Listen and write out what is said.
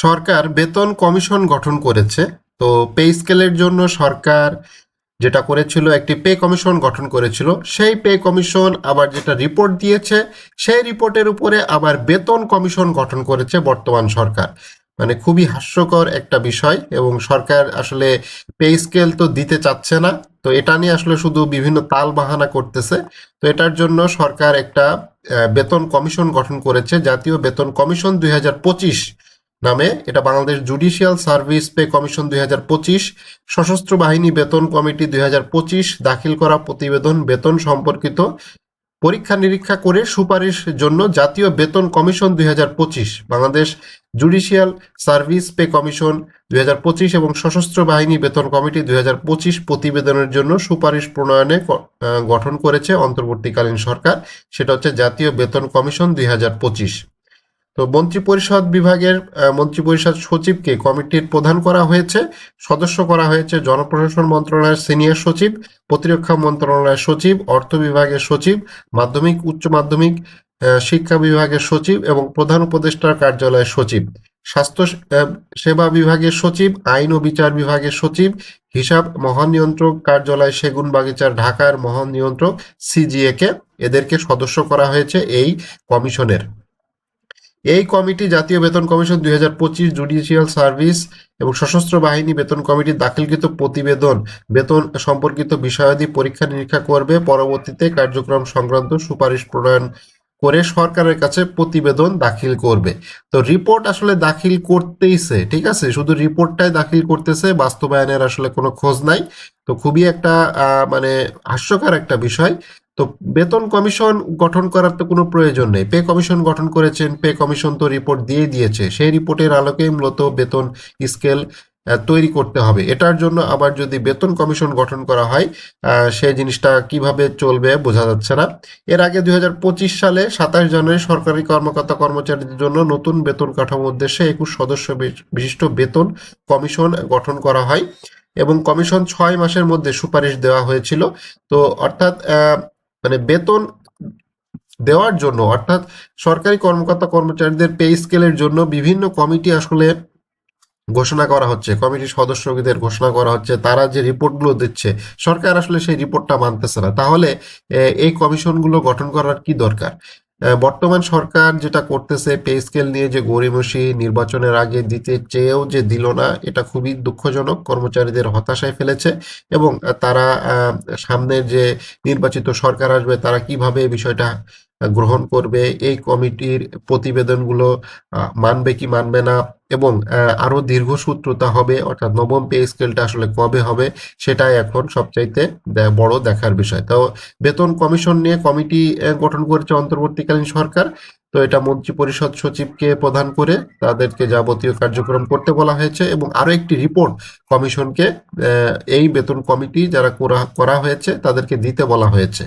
সরকার বেতন কমিশন গঠন করেছে। তো পে স্কেলের জন্য সরকার যেটা করেছিল, একটি পে কমিশন গঠন করেছিল। সেই পে কমিশন আবার যেটা রিপোর্ট দিয়েছে, সেই রিপোর্টের উপরে আবার বেতন কমিশন গঠন করেছে বর্তমান সরকার। মানে খুবই হাস্যকর একটা বিষয়, এবং সরকার আসলে পে স্কেল তো দিতে চাচ্ছে না। তো এটা নিয়ে আসলে শুধু বিভিন্ন তাল বাহানা করতেছে। তো এটার জন্য সরকার একটা বেতন কমিশন গঠন করেছে, জাতীয় বেতন কমিশন 2025 নামে। এটা Bangladesh judicial service pay commission 2025, সশস্ত্র বাহিনী বেতন কমিটি 2025 দাখিল করা প্রতিবেদন বেতন সম্পর্কিত পরীক্ষা নিরীক্ষা করে সুপারিশ জন্য জাতীয় বেতন commission 2025, Bangladesh judicial service pay commission 2025 এবং সশস্ত্র বাহিনী বেতন কমিটি 2025 প্রতিবেদনের জন্য সুপারিশ প্রণয়নে গঠন করেছে অন্তর্বর্তীকালীন সরকার। সেটা হচ্ছে জাতীয় বেতন কমিশন 2025। তো মন্ত্রিপরিষদ সচিবকে কমিটির প্রধান করা হয়েছে। সদস্য করা হয়েছে জনপ্রশাসন মন্ত্রণালয়ের সিনিয়র সচিব, প্রতিরক্ষা মন্ত্রণালয়ের সচিব, অর্থ বিভাগের সচিব, মাধ্যমিক উচ্চ মাধ্যমিক শিক্ষা বিভাগের সচিব এবং প্রধান উপদেষ্টার কার্যালয়ের সচিব, স্বাস্থ্য সেবা বিভাগের সচিব, আইন ও বিচার বিভাগের সচিব, হিসাব মহানিয়ন্ত্রক কার্যালয় সেগুনবাগিচার ঢাকার মহানিয়ন্ত্রক সিজিএ কে এদেরকে সদস্য করা হয়েছে এই কমিশনের। এই কমিটি জাতীয় বেতন কমিশন 2025, জুডিশিয়াল সার্ভিস এবং সশস্ত্র বাহিনী বেতন কমিটি দাখিলকৃত প্রতিবেদন বেতন সম্পর্কিত বিষয়াদি পরীক্ষা নিরীক্ষা করবে। পরবর্তীতে কার্যক্রম সংক্রান্ত সুপারিশ প্রণয়ন করে সরকারের কাছে প্রতিবেদন দাখিল করবে। তো রিপোর্ট আসলে দাখিল করতেইছে, ঠিক আছে, শুধু রিপোর্টটাই দাখিল করতেছে, বাস্তবায়নের আসলে কোনো খোঁজ নাই। তো খুবই একটা মানে হাস্যকর একটা বিষয়। তো বেতন কমিশন গঠন করার তো কোনো প্রয়োজন নেই। পে কমিশন গঠন করেছেন, পে কমিশন তো রিপোর্ট দিয়ে দিয়েছে, সেই রিপোর্টের আলোকেই মূলত বেতন স্কেল তৈরি করতে হবে। এটার জন্য আবার যদি বেতন কমিশন গঠন করা হয়, সেই জিনিসটা কিভাবে চলবে বোঝা যাচ্ছে না। এর আগে 2025 সালে 27 জানুয়ারি সরকারি কর্মকর্তা কর্মচারীদের জন্য নতুন বেতন কাঠামো উদ্দেশ্যে 21 সদস্য বিশিষ্ট বেতন কমিশন গঠন করা হয় এবং কমিশন 6 মাসের মধ্যে সুপারিশ দেওয়া হয়েছিল। তো অর্থাৎ মানে বেতন দেওয়ার জন্য, অর্থাৎ সরকারি কর্মকর্তা কর্মচারীদের পে স্কেলের জন্য বিভিন্ন কমিটি আসলে ঘোষণা করা হচ্ছে, কমিটির সদস্যদের ঘোষণা করা হচ্ছে। তারা যে রিপোর্টগুলো দিচ্ছে, সরকার আসলে সেই রিপোর্টটা মানতেছে না। তাহলে এই কমিশনগুলো গঠন করার কি দরকার? বর্তমান সরকার যেটা করতেছে, পে স্কেল নিয়ে যে গড়িমসি নির্বাচনের আগে দিতে চেয়েও যে দিল না, এটা খুবই দুঃখজনক, কর্মচারীদের হতাশায় ফেলেছে। এবং তারা সামনের যে নির্বাচিত সরকার আসবে, তারা কিভাবে এই বিষয়টা গ্রহণ করবে, এই কমিটির প্রতিবেদনগুলো মানবে কি মানবে না, এবং আরো দীর্ঘসূত্রতা হবে, অর্থাৎ নবম পে স্কেলটা আসলে কবে হবে, সেটাই এখন সবচাইতে বড় দেখার বিষয়। তো বেতন কমিশন নিয়ে কমিটি গঠন করেছে অন্তর্বর্তীকালীন সরকার। তো এটা মন্ত্রী পরিষদ সচিবকে প্রদান করে তাদেরকে যাবতীয় কার্যক্রম করতে বলা হয়েছে, এবং আরো একটি রিপোর্ট কমিশনকে এই বেতন কমিটি যারা করা হয়েছে তাদেরকে দিতে বলা হয়েছে।